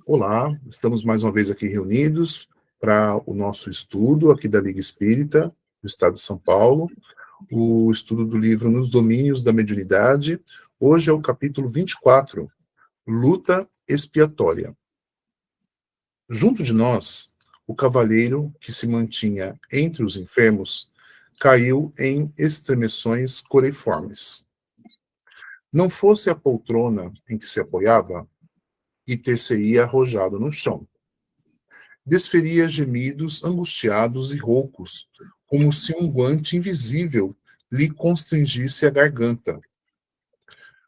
Olá, estamos mais uma vez aqui reunidos para o nosso estudo aqui da Liga Espírita do Estado de São Paulo, o estudo do livro Nos Domínios da Mediunidade. Hoje é o capítulo 24, Luta Expiatória. Junto de nós, o cavalheiro que se mantinha entre os enfermos caiu em estremeções coreiformes. Não fosse a poltrona em que se apoiava, e ter-se-ia arrojado no chão. Desferia gemidos angustiados e roucos, como se um guante invisível lhe constrangisse a garganta.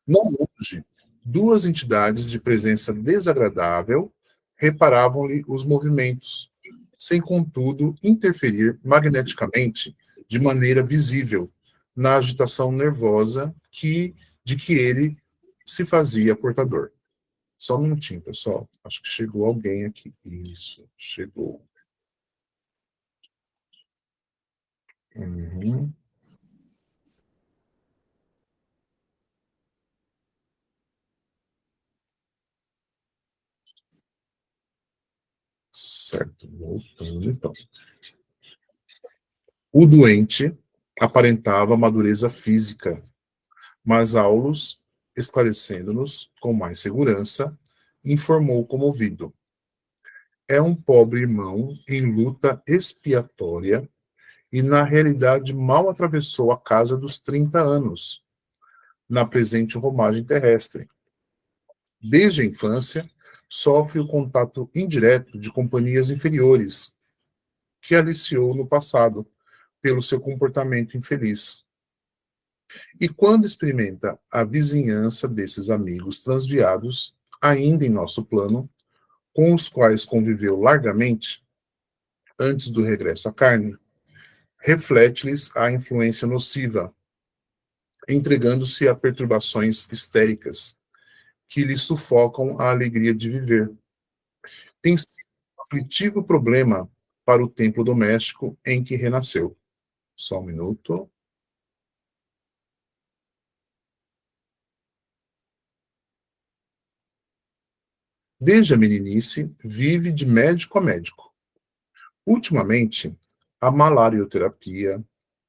Não longe, duas entidades de presença desagradável reparavam-lhe os movimentos, sem contudo interferir magneticamente, de maneira visível, na agitação nervosa de que ele se fazia portador. Só um minutinho, pessoal. Acho que chegou alguém aqui. Isso, chegou. Uhum. Certo, voltando então. O doente aparentava madureza física, mas Aulus, esclarecendo-nos com mais segurança, informou comovido. É um pobre irmão em luta expiatória e, na realidade, mal atravessou a casa dos 30 anos, na presente romagem terrestre. Desde a infância, sofre o contato indireto de companhias inferiores, que aliciou no passado pelo seu comportamento infeliz. E quando experimenta a vizinhança desses amigos transviados, ainda em nosso plano, com os quais conviveu largamente, antes do regresso à carne, reflete-lhes a influência nociva, entregando-se a perturbações histéricas que lhe sufocam a alegria de viver. Tem sido um aflitivo problema para o templo doméstico em que renasceu. Só um minuto. Desde a meninice, vive de médico a médico. Ultimamente, a malarioterapia,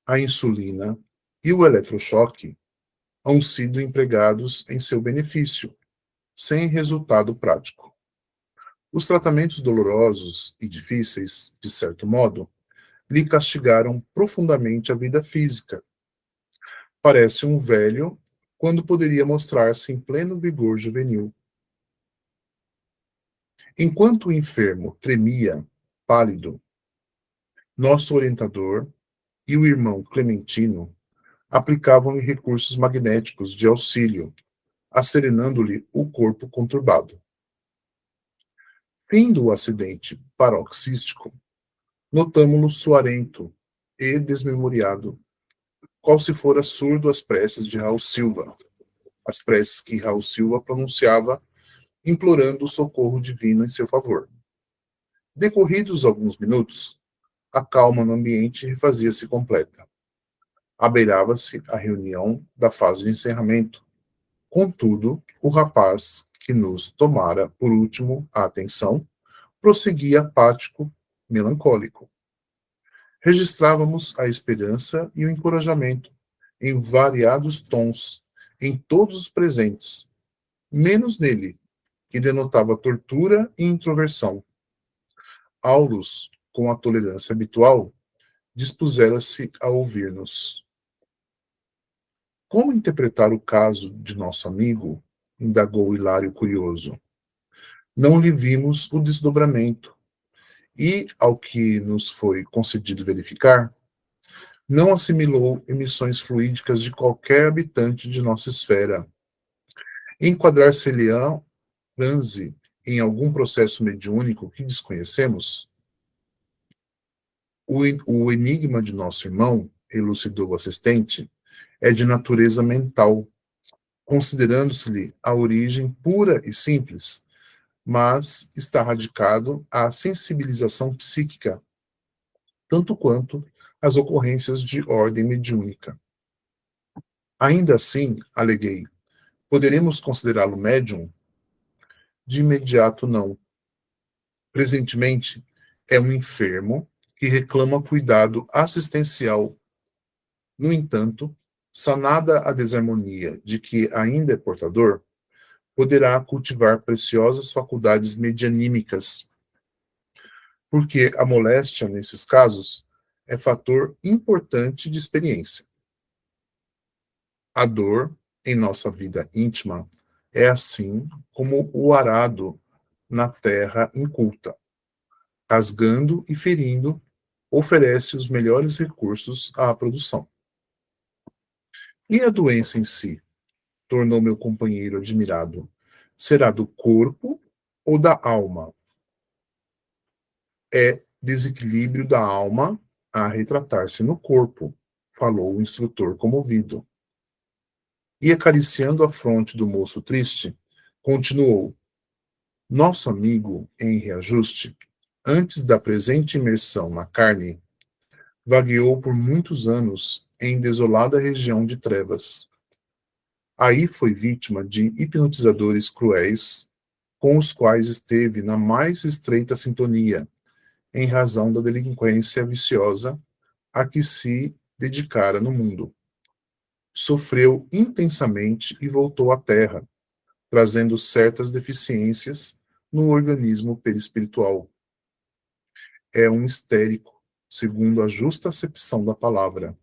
a insulina e o eletrochoque hão sido empregados em seu benefício, sem resultado prático. Os tratamentos dolorosos e difíceis, de certo modo, lhe castigaram profundamente a vida física. Parece um velho quando poderia mostrar-se em pleno vigor juvenil. Enquanto o enfermo tremia, pálido, nosso orientador e o irmão Clementino aplicavam-lhe recursos magnéticos de auxílio, acerenando-lhe o corpo conturbado. Findo o acidente paroxístico, notamo-lo suarento e desmemoriado, qual se fora surdo às preces de Raul Silva, as preces que Raul Silva pronunciava implorando o socorro divino em seu favor. Decorridos alguns minutos, a calma no ambiente refazia-se completa. Abeirava-se a reunião da fase de encerramento. Contudo, o rapaz, que nos tomara por último a atenção, prosseguia apático, melancólico. Registrávamos a esperança e o encorajamento, em variados tons, em todos os presentes, menos nele, que denotava tortura e introversão. Aulus, com a tolerância habitual, dispusera-se a ouvir-nos. Como interpretar o caso de nosso amigo? Indagou Hilário curioso. Não lhe vimos o desdobramento, e, ao que nos foi concedido verificar, não assimilou emissões fluídicas de qualquer habitante de nossa esfera. Enquadrar-se-lhe-á transe em algum processo mediúnico que desconhecemos? O enigma de nosso irmão, elucidou o assistente, é de natureza mental, considerando-se-lhe a origem pura e simples, mas está radicado à sensibilização psíquica, tanto quanto as ocorrências de ordem mediúnica. Ainda assim, aleguei, poderemos considerá-lo médium? De imediato, não. Presentemente, é um enfermo que reclama cuidado assistencial. No entanto, sanada a desarmonia de que ainda é portador, poderá cultivar preciosas faculdades medianímicas, porque a moléstia, nesses casos, é fator importante de experiência. A dor, em nossa vida íntima, é assim como o arado na terra inculta, rasgando e ferindo, oferece os melhores recursos à produção. E a doença em si, tornou meu companheiro admirado, será do corpo ou da alma? É desequilíbrio da alma a retratar-se no corpo, falou o instrutor comovido. E acariciando a fronte do moço triste, continuou: Nosso amigo em reajuste, antes da presente imersão na carne, vagueou por muitos anos em desolada região de trevas. Aí foi vítima de hipnotizadores cruéis, com os quais esteve na mais estreita sintonia, em razão da delinquência viciosa a que se dedicara no mundo. Sofreu intensamente e voltou à Terra, trazendo certas deficiências no organismo perispiritual. É um histérico, segundo a justa acepção da palavra.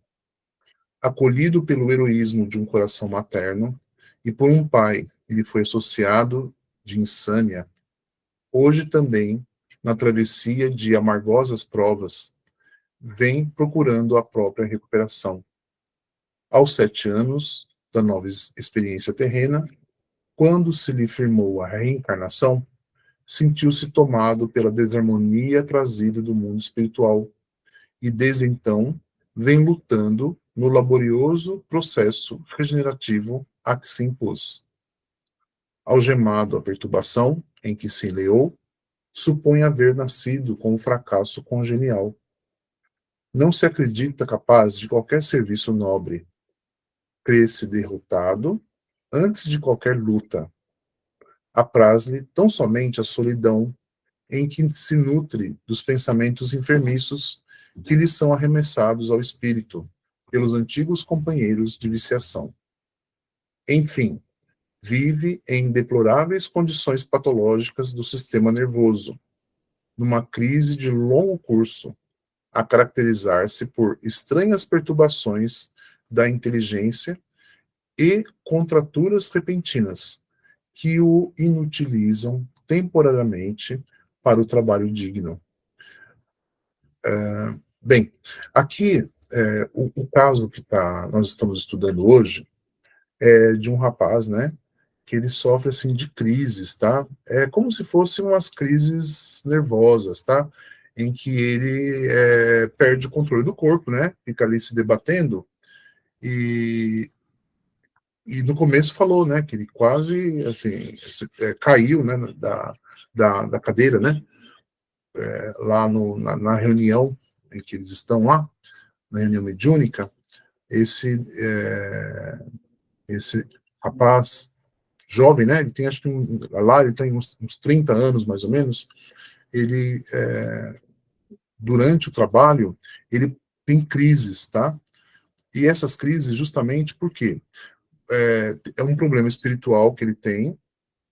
Acolhido pelo heroísmo de um coração materno e por um pai que lhe foi associado de insânia, hoje também, na travessia de amargosas provas, vem procurando a própria recuperação. Aos 7 anos da nova experiência terrena, quando se lhe firmou a reencarnação, sentiu-se tomado pela desarmonia trazida do mundo espiritual e desde então vem lutando no laborioso processo regenerativo a que se impôs. Algemado à perturbação em que se enleou, supõe haver nascido com um fracasso congenial. Não se acredita capaz de qualquer serviço nobre. Crê-se derrotado antes de qualquer luta. Apraz-lhe tão somente a solidão em que se nutre dos pensamentos enfermiços que lhe são arremessados ao espírito pelos antigos companheiros de viciação. Enfim, vive em deploráveis condições patológicas do sistema nervoso, numa crise de longo curso, a caracterizar-se por estranhas perturbações da inteligência e contraturas repentinas que o inutilizam temporariamente para o trabalho digno. Bem, aqui o caso que nós estamos estudando hoje é de um rapaz, né, que ele sofre assim de crises, tá? É como se fossem umas crises nervosas, tá? Em que ele perde o controle do corpo, né? Fica ali se debatendo e no começo falou, né, que ele quase assim caiu, né, da cadeira, né? Lá na reunião em que eles estão lá, na reunião mediúnica, esse esse rapaz jovem, né? Ele tem, acho que lá ele tem uns 30 anos, mais ou menos. Ele, durante o trabalho, ele tem crises, tá? E essas crises, justamente porque é um problema espiritual que ele tem,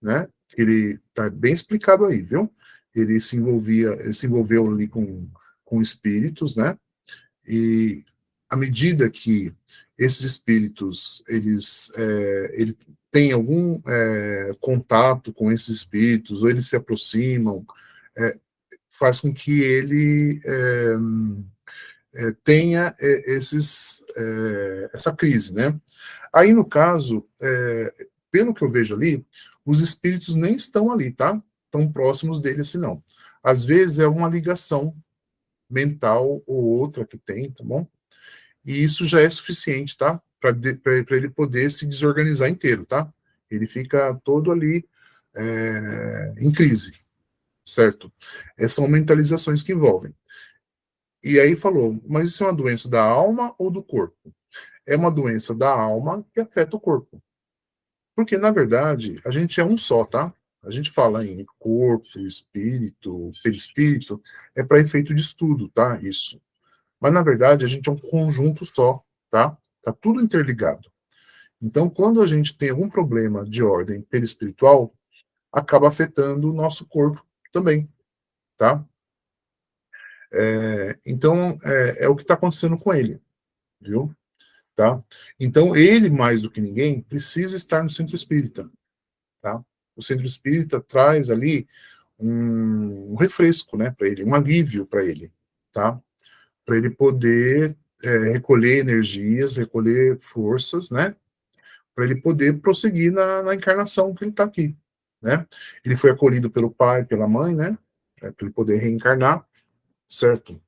né? Ele tá bem explicado aí, viu? Ele se envolveu ali com espíritos, né? E à medida que esses espíritos, ele tem algum contato com esses espíritos, ou eles se aproximam, faz com que ele tenha essa crise, né? Aí, no caso, pelo que eu vejo ali, os espíritos nem estão ali, tá? Tão próximos dele assim, não. Às vezes é uma ligação mental ou outra que tem, tá bom? E isso já é suficiente, tá? Para ele poder se desorganizar inteiro, tá? Ele fica todo ali em crise, certo? São mentalizações que envolvem. E aí falou, mas isso é uma doença da alma ou do corpo? É uma doença da alma que afeta o corpo. Porque, na verdade, a gente é um só, tá? A gente fala em corpo, espírito, perispírito, é para efeito de estudo, tá? Isso. Mas, na verdade, a gente é um conjunto só, tá? Tá tudo interligado. Então, quando a gente tem algum problema de ordem perispiritual, acaba afetando o nosso corpo também, tá? Então, é o que está acontecendo com ele, viu? Tá? Então, ele, mais do que ninguém, precisa estar no centro espírita, tá? O centro espírita traz ali um refresco, né, para ele, um alívio para ele, tá? Para ele poder recolher energias, recolher forças, né? Para ele poder prosseguir na encarnação que ele está aqui, né? Ele foi acolhido pelo pai, pela mãe, né? Para ele poder reencarnar, certo?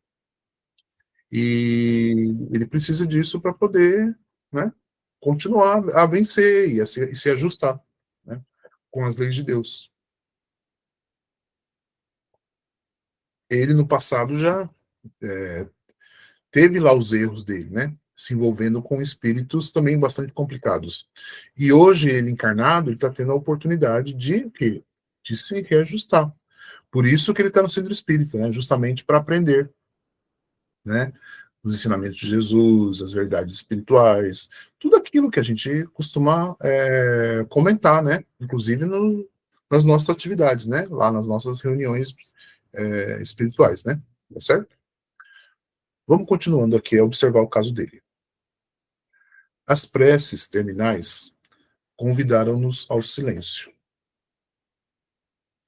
E ele precisa disso para poder, né, continuar a vencer e se ajustar, né, com as leis de Deus. Ele, no passado, já teve lá os erros dele, né, se envolvendo com espíritos também bastante complicados. E hoje, ele encarnado, ele está tendo a oportunidade de se reajustar. Por isso que ele está no centro espírita, né, justamente para aprender, né, os ensinamentos de Jesus, as verdades espirituais, tudo aquilo que a gente costuma comentar, né? Inclusive nas nossas atividades, né? Lá nas nossas reuniões espirituais, né? Tá certo? Vamos continuando aqui a observar o caso dele. As preces terminais convidaram-nos ao silêncio.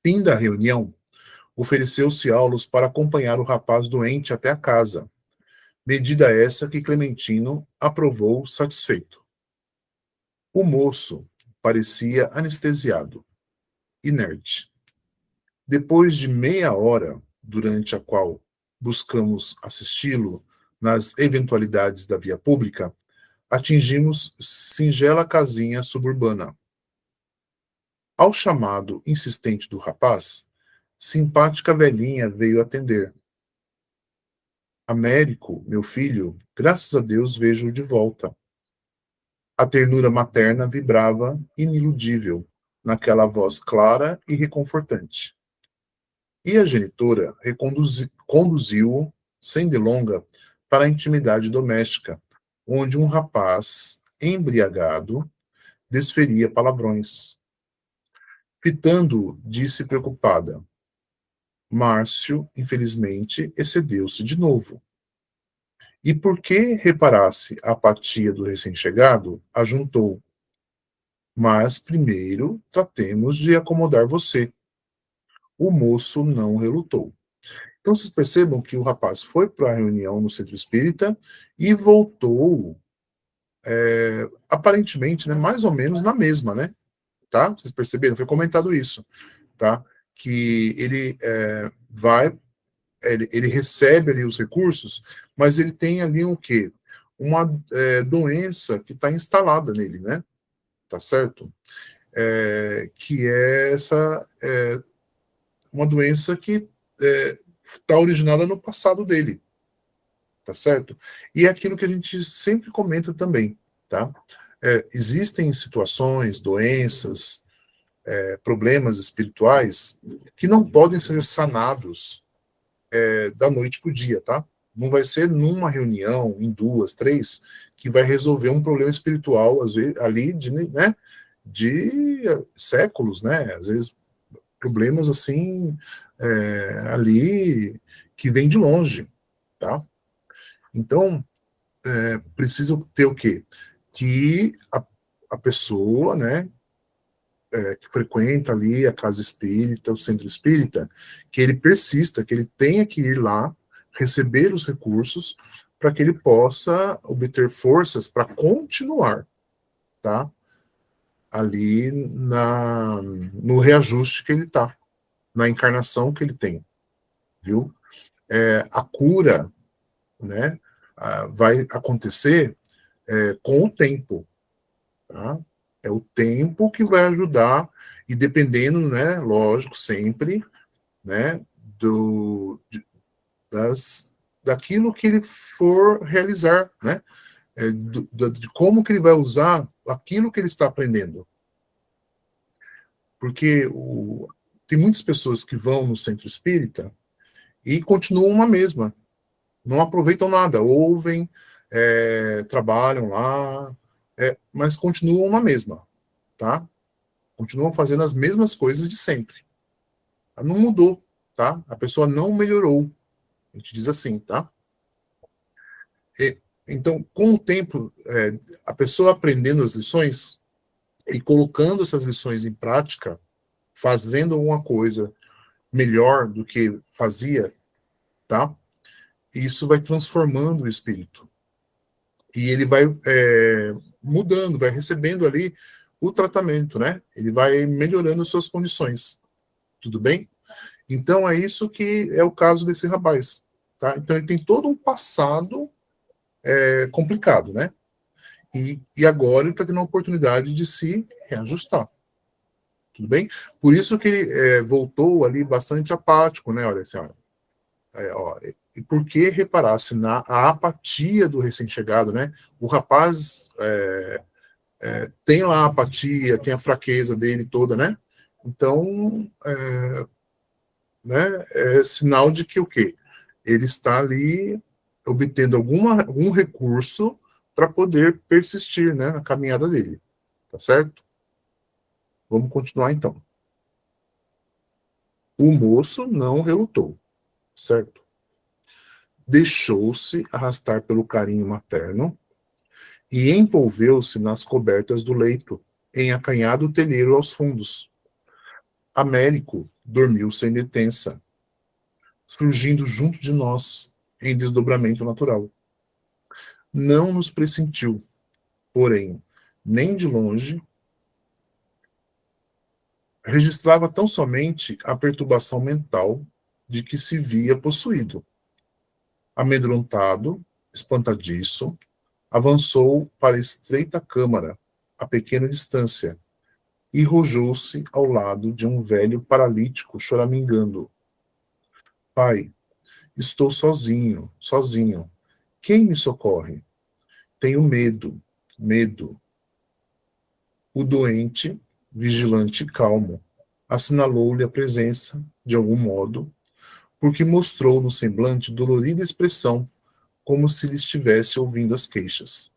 Fim da reunião, ofereceu-se Aulos para acompanhar o rapaz doente até a casa, medida essa que Clementino aprovou satisfeito. O moço parecia anestesiado, inerte. Depois de meia hora, durante a qual buscamos assisti-lo nas eventualidades da via pública, atingimos singela casinha suburbana. Ao chamado insistente do rapaz, simpática velhinha veio atender. Américo, meu filho, graças a Deus vejo-o de volta. A ternura materna vibrava iniludível naquela voz clara e reconfortante. E a genitora conduziu-o, sem delonga, para a intimidade doméstica, onde um rapaz, embriagado, desferia palavrões. Fitando-o, disse preocupada: Márcio, infelizmente, excedeu-se de novo. E porque reparasse a apatia do recém-chegado, ajuntou: Mas primeiro tratemos de acomodar você. O moço não relutou. Então vocês percebam que o rapaz foi para a reunião no centro espírita e voltou, aparentemente, né, mais ou menos na mesma, né? Tá? Vocês perceberam? Foi comentado isso, tá? Que ele ele recebe ali os recursos, mas ele tem ali o quê? Uma doença que está instalada nele, né? Tá certo? Que é essa uma doença que está originada no passado dele, tá certo? E é aquilo que a gente sempre comenta também, tá? Existem situações, doenças, problemas espirituais que não podem ser sanados da noite para o dia, tá? Não vai ser numa reunião, em duas, três, que vai resolver um problema espiritual, às vezes, ali de séculos, né? Às vezes problemas assim ali que vêm de longe, tá? Então precisa ter o quê? Que a pessoa, né, que frequenta ali a casa espírita, o centro espírita, que ele persista, que ele tenha que ir lá, receber os recursos, para que ele possa obter forças para continuar, tá? Ali no reajuste que ele está, na encarnação que ele tem, viu? A cura, né, vai acontecer com o tempo, tá? É o tempo que vai ajudar, e dependendo, né, lógico, sempre, né, das, daquilo que ele for realizar, né, de como que ele vai usar aquilo que ele está aprendendo. Porque tem muitas pessoas que vão no centro espírita e continuam uma mesma, não aproveitam nada, ouvem, trabalham lá, mas continuam uma mesma, tá? Continuam fazendo as mesmas coisas de sempre. Não mudou, tá? A pessoa não melhorou. A gente diz assim, tá? Então, com o tempo, a pessoa aprendendo as lições e colocando essas lições em prática, fazendo alguma coisa melhor do que fazia, tá? Isso vai transformando o espírito. E ele vai mudando, vai recebendo ali o tratamento, né? Ele vai melhorando suas condições. Tudo bem? Então, é isso que é o caso desse rapaz, tá? Então, ele tem todo um passado complicado, né? E agora ele está tendo a oportunidade de se reajustar. Tudo bem? Por isso que ele voltou ali bastante apático, né? Olha assim, e por que reparasse na a apatia do recém-chegado, né? O rapaz tem lá a apatia, tem a fraqueza dele toda, né? Então, né, é sinal de que o quê? Ele está ali obtendo algum recurso para poder persistir, né, na caminhada dele. Tá certo? Vamos continuar então. O moço não relutou, certo? Deixou-se arrastar pelo carinho materno e envolveu-se nas cobertas do leito, em acanhado telheiro aos fundos. Américo dormiu sem detença, surgindo junto de nós, em desdobramento natural. Não nos pressentiu, porém, nem de longe, registrava tão somente a perturbação mental de que se via possuído. Amedrontado, espantadiço, avançou para a estreita câmara, a pequena distância, e rojou-se ao lado de um velho paralítico choramingando. Pai, estou sozinho, sozinho. Quem me socorre? Tenho medo, medo. O doente, vigilante e calmo, assinalou-lhe a presença, de algum modo, porque mostrou no semblante dolorida expressão, como se lhe estivesse ouvindo as queixas.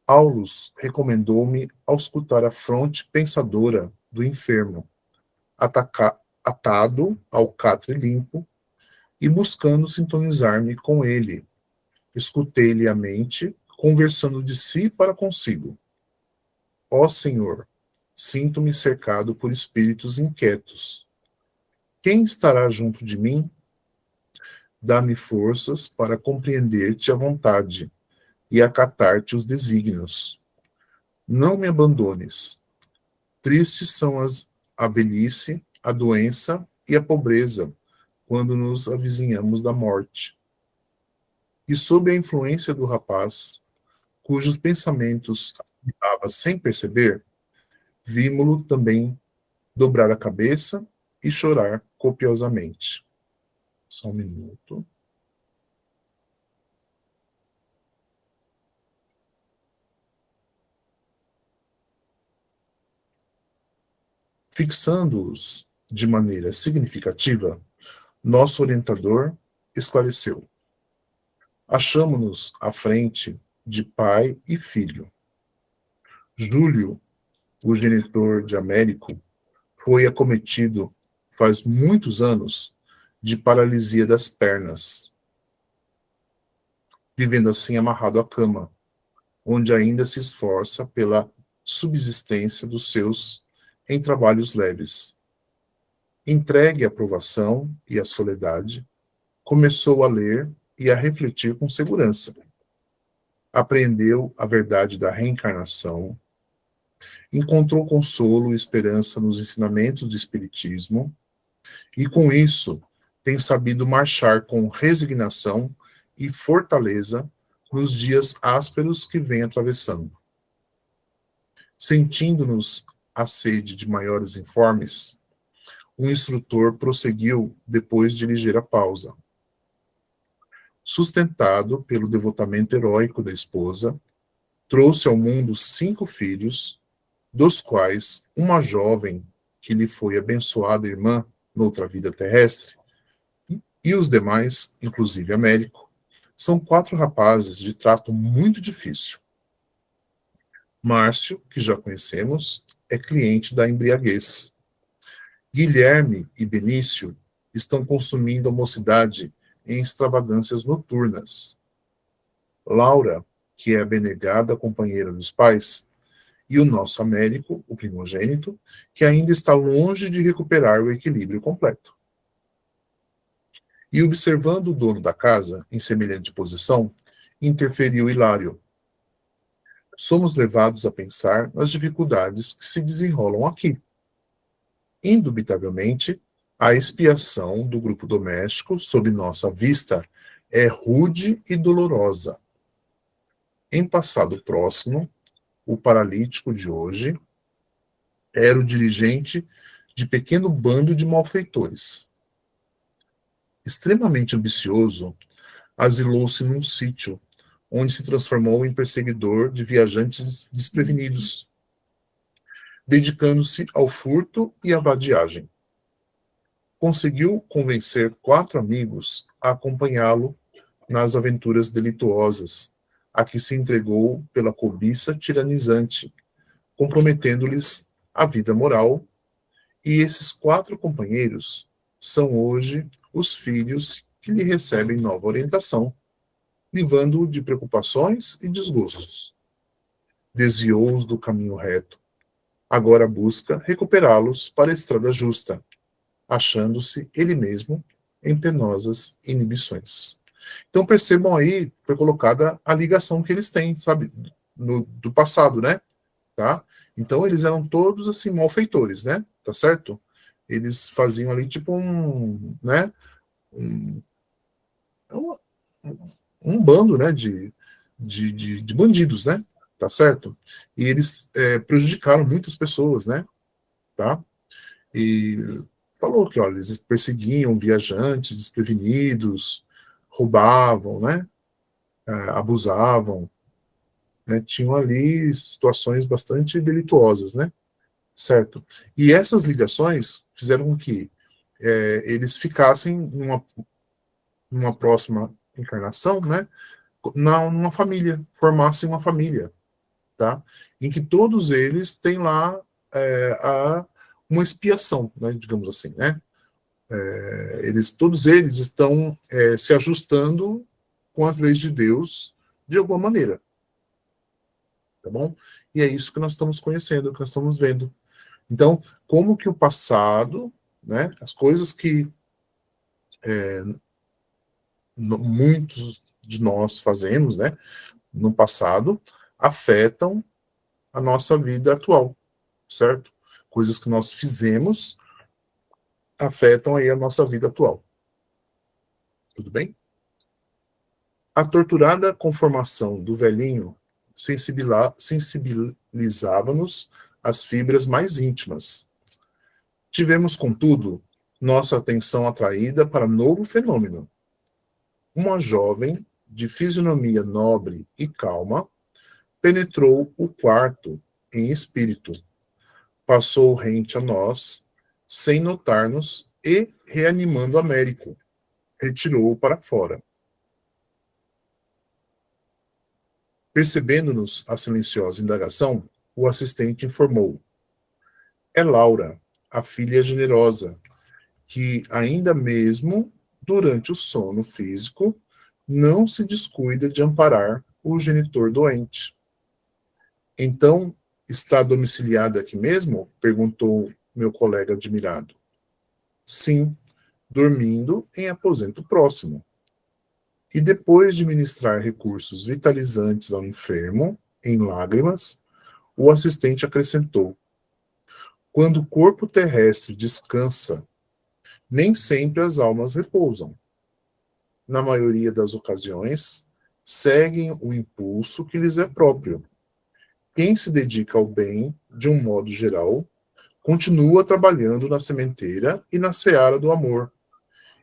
Aulus recomendou-me auscultar a fronte pensadora do enfermo, atado ao catre limpo, e buscando sintonizar-me com ele. Escutei-lhe a mente, conversando de si para consigo. Ó Senhor, sinto-me cercado por espíritos inquietos. Quem estará junto de mim? Dá-me forças para compreender-te à vontade e acatar-te os desígnios. Não me abandones. Tristes são a velhice, a doença e a pobreza, quando nos avizinhamos da morte. E sob a influência do rapaz, cujos pensamentos afetava sem perceber, vimo-lo também dobrar a cabeça e chorar copiosamente. Só um minuto. Fixando-os de maneira significativa, nosso orientador esclareceu. Achamo-nos à frente de pai e filho. Júlio, o genitor de Américo, foi acometido faz muitos anos de paralisia das pernas, vivendo assim amarrado à cama, onde ainda se esforça pela subsistência dos seus em trabalhos leves. Entregue à provação e à soledade, começou a ler e a refletir com segurança. Apreendeu a verdade da reencarnação, encontrou consolo e esperança nos ensinamentos do Espiritismo, e com isso tem sabido marchar com resignação e fortaleza nos dias ásperos que vem atravessando. Sentindo-nos a sede de maiores informes, o instrutor prosseguiu depois de ligeira pausa. Sustentado pelo devotamento heróico da esposa, trouxe ao mundo 5 filhos, dos quais uma jovem que lhe foi abençoada irmã noutra vida terrestre, e os demais, inclusive Américo, são 4 rapazes de trato muito difícil. Márcio, que já conhecemos, é cliente da embriaguez. Guilherme e Benício estão consumindo a mocidade em extravagâncias noturnas. Laura, que é a abnegada companheira dos pais, e o nosso Américo, o primogênito, que ainda está longe de recuperar o equilíbrio completo. E observando o dono da casa, em semelhante posição, interferiu Hilário. Somos levados a pensar nas dificuldades que se desenrolam aqui. Indubitavelmente, a expiação do grupo doméstico, sob nossa vista, é rude e dolorosa. Em passado próximo, o paralítico de hoje era o dirigente de pequeno bando de malfeitores. Extremamente ambicioso, asilou-se num sítio, onde se transformou em perseguidor de viajantes desprevenidos, dedicando-se ao furto e à vadiagem. Conseguiu convencer 4 amigos a acompanhá-lo nas aventuras delituosas, a que se entregou pela cobiça tiranizante, comprometendo-lhes a vida moral, e esses 4 companheiros são hoje os filhos que lhe recebem nova orientação, livrando-o de preocupações e desgostos. Desviou-os do caminho reto. Agora busca recuperá-los para a estrada justa, achando-se ele mesmo em penosas inibições. Então percebam aí, foi colocada a ligação que eles têm, sabe, do passado, né? Tá? Então eles eram todos assim malfeitores, né? Tá certo? Eles faziam ali tipo né? Um, um bando, né? De bandidos, né? Tá certo? E eles prejudicaram muitas pessoas, né? Tá? E falou que, olha, eles perseguiam viajantes desprevenidos, roubavam, né? Abusavam, né? Tinham ali situações bastante delituosas, né? Certo? E essas ligações fizeram com que eles ficassem numa próxima encarnação, né? Numa família, formassem uma família, tá? Em que todos eles têm lá uma expiação, né? Digamos assim, né? Todos eles estão se ajustando com as leis de Deus de alguma maneira, tá bom? E é isso que nós estamos conhecendo, que nós estamos vendo. Então, como que o passado, né, as coisas que muitos de nós fazemos, né, no passado, afetam a nossa vida atual, certo? Coisas que nós fizemos afetam aí a nossa vida atual. Tudo bem? A torturada conformação do velhinho sensibilizava-nos às fibras mais íntimas. Tivemos, contudo, nossa atenção atraída para novo fenômeno. Uma jovem, de fisionomia nobre e calma, penetrou o quarto em espírito, passou rente a nós, sem notar-nos, e, reanimando Américo, retirou-o para fora. Percebendo-nos a silenciosa indagação, o assistente informou: é Laura, a filha generosa, que ainda mesmo durante o sono físico não se descuida de amparar o genitor doente. Então, está domiciliada aqui mesmo? Perguntou meu colega admirado. Sim, dormindo em aposento próximo. E depois de ministrar recursos vitalizantes ao enfermo, em lágrimas, o assistente acrescentou: quando o corpo terrestre descansa, nem sempre as almas repousam. Na maioria das ocasiões, seguem o impulso que lhes é próprio. Quem se dedica ao bem, de um modo geral, continua trabalhando na sementeira e na seara do amor.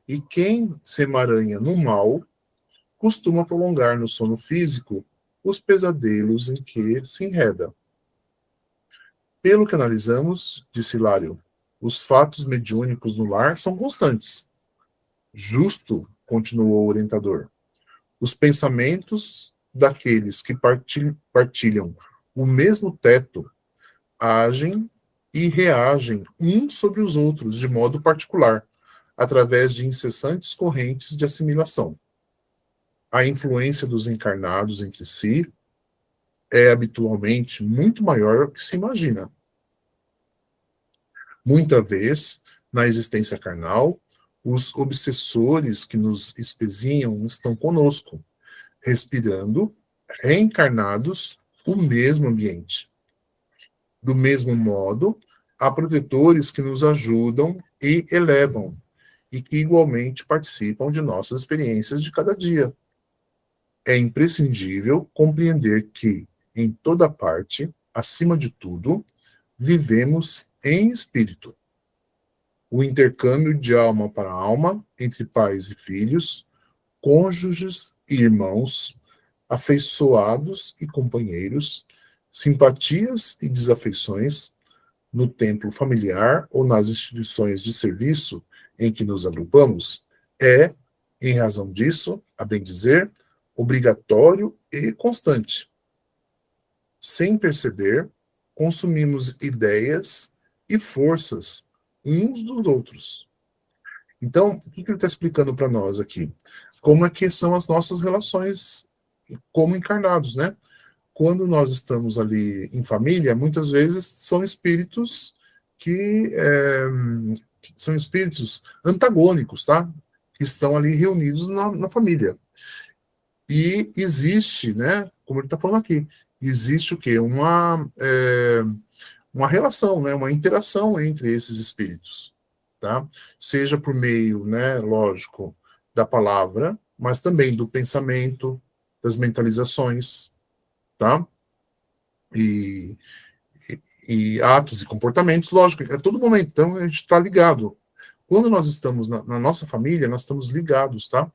E quem se emaranha no mal, costuma prolongar no sono físico os pesadelos em que se enreda. Pelo que analisamos, disse Hilário, Os fatos mediúnicos no lar são constantes. Justo, continuou o orientador, os pensamentos daqueles que partilham o mesmo teto agem e reagem uns sobre os outros de modo particular, através de incessantes correntes de assimilação. A influência dos encarnados entre si é habitualmente muito maior do que se imagina. Muita vez, na existência carnal, os obsessores que nos espezinham estão conosco, respirando, reencarnados, o mesmo ambiente. Do mesmo modo, há protetores que nos ajudam e elevam, e que igualmente participam de nossas experiências de cada dia. É imprescindível compreender que, em toda parte, acima de tudo, vivemos em espírito. O intercâmbio de alma para alma, entre pais e filhos, cônjuges e irmãos, afeiçoados e companheiros, simpatias e desafeições, no templo familiar ou nas instituições de serviço em que nos agrupamos, é, em razão disso, a bem dizer, obrigatório e constante. Sem perceber, consumimos ideias e forças uns dos outros. Então, o que ele está explicando para nós aqui? Como é que são as nossas relações como encarnados, né? Quando nós estamos ali em família, muitas vezes são espíritos que são espíritos antagônicos, tá? Que estão ali reunidos na família. E existe, né? Como ele está falando aqui, existe o quê? Uma relação, né? Uma interação entre esses espíritos, tá? Seja por meio, né? Lógico, da palavra, mas também do pensamento, das mentalizações, tá? E, e atos e comportamentos, lógico, é todo momento, então a gente está ligado. Quando nós estamos na nossa família, nós estamos ligados, tá?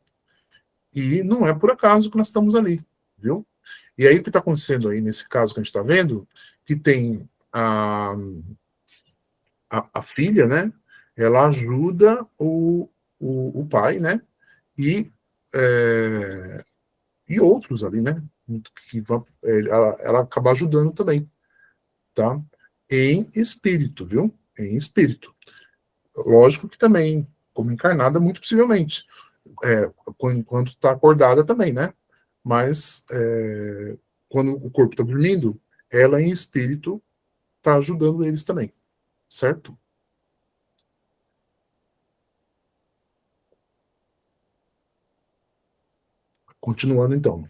E não é por acaso que nós estamos ali, viu? E aí o que está acontecendo aí nesse caso que a gente está vendo, que tem a filha, né? Ela ajuda o pai, né? E, e outros ali, né? Que ela acaba ajudando também, tá? Em espírito, viu? Em espírito. Lógico que também, como encarnada, muito possivelmente. Enquanto está acordada também, né? Mas quando o corpo está dormindo, ela em espírito está ajudando eles também, certo? Continuando então.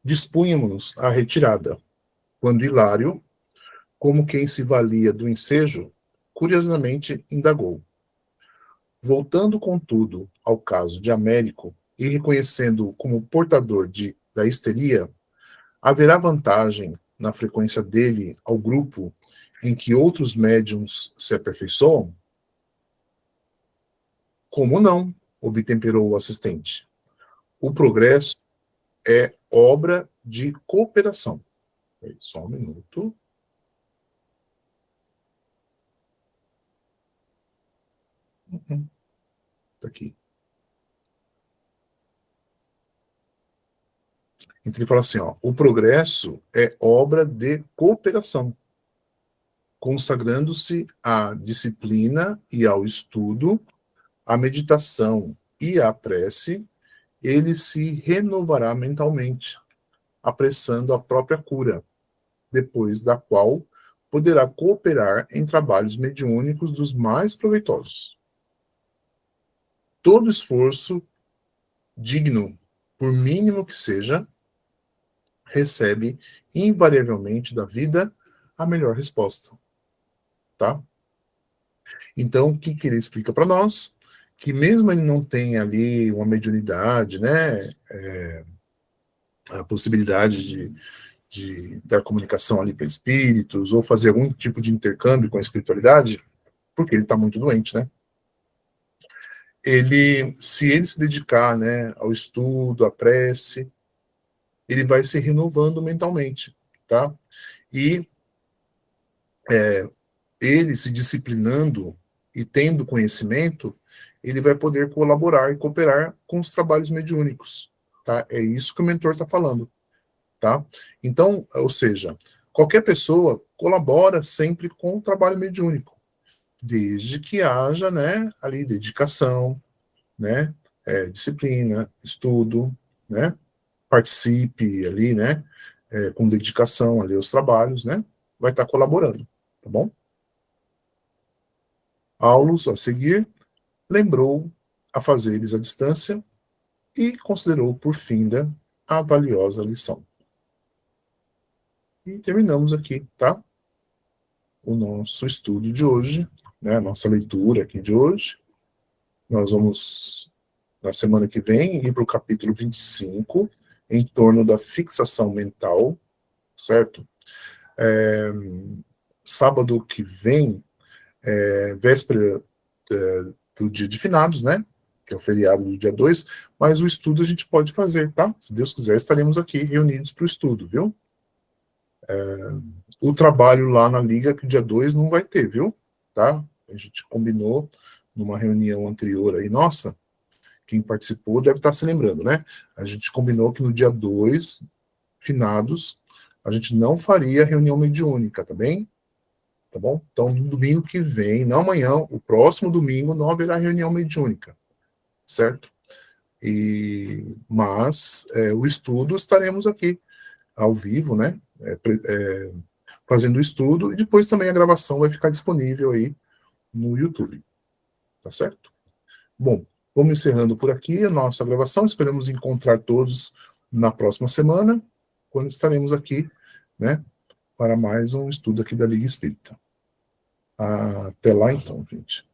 Dispunhamos à retirada, quando Hilário, como quem se valia do ensejo, curiosamente indagou. Voltando, contudo, ao caso de Américo e reconhecendo-o como portador da histeria, haverá vantagem na frequência dele ao grupo em que outros médiums se aperfeiçoam? Como não? Obtemperou o assistente. O progresso é obra de cooperação. Só um minuto. Tá aqui. Então ele fala assim, ó, o progresso é obra de cooperação, consagrando-se à disciplina e ao estudo, à meditação e à prece, ele se renovará mentalmente, apressando a própria cura, depois da qual poderá cooperar em trabalhos mediúnicos dos mais proveitosos. Todo esforço digno, por mínimo que seja, recebe invariavelmente da vida a melhor resposta, tá? Então, o que ele explica para nós? Que mesmo ele não tenha ali uma mediunidade, né, a possibilidade de dar comunicação ali para espíritos ou fazer algum tipo de intercâmbio com a espiritualidade, porque ele está muito doente, né? Se ele se dedicar, né, ao estudo, à prece, ele vai se renovando mentalmente, tá? E ele se disciplinando e tendo conhecimento, ele vai poder colaborar e cooperar com os trabalhos mediúnicos, tá? É isso que o mentor está falando, tá? Então, ou seja, qualquer pessoa colabora sempre com o trabalho mediúnico, desde que haja, né, ali dedicação, né, disciplina, estudo, né, participe ali, né, com dedicação ali aos trabalhos, né, vai estar colaborando, tá bom? Aulus, a seguir, lembrou a fazeres à distância e considerou por finda a valiosa lição. E terminamos aqui, tá? O nosso estudo de hoje, né, a nossa leitura aqui de hoje. Nós vamos, na semana que vem, ir para o capítulo 25, em torno da fixação mental, certo? Sábado que vem, véspera do dia de finados, né? Que é o feriado do dia 2, mas o estudo a gente pode fazer, tá? Se Deus quiser, estaremos aqui reunidos para o estudo, viu? O trabalho lá na Liga, que dia 2 não vai ter, viu? Tá? A gente combinou numa reunião anterior aí, nossa, quem participou deve estar se lembrando, né? A gente combinou que no dia 2, finados, a gente não faria reunião mediúnica, tá bem? Tá bom? Então, no domingo que vem, não amanhã, o próximo domingo, não haverá reunião mediúnica, certo? Mas o estudo estaremos aqui, ao vivo, né? Fazendo o estudo, e depois também a gravação vai ficar disponível aí no YouTube, tá certo? Bom, vamos encerrando por aqui a nossa gravação, esperamos encontrar todos na próxima semana, quando estaremos aqui, né, para mais um estudo aqui da Liga Espírita. Até lá então, gente.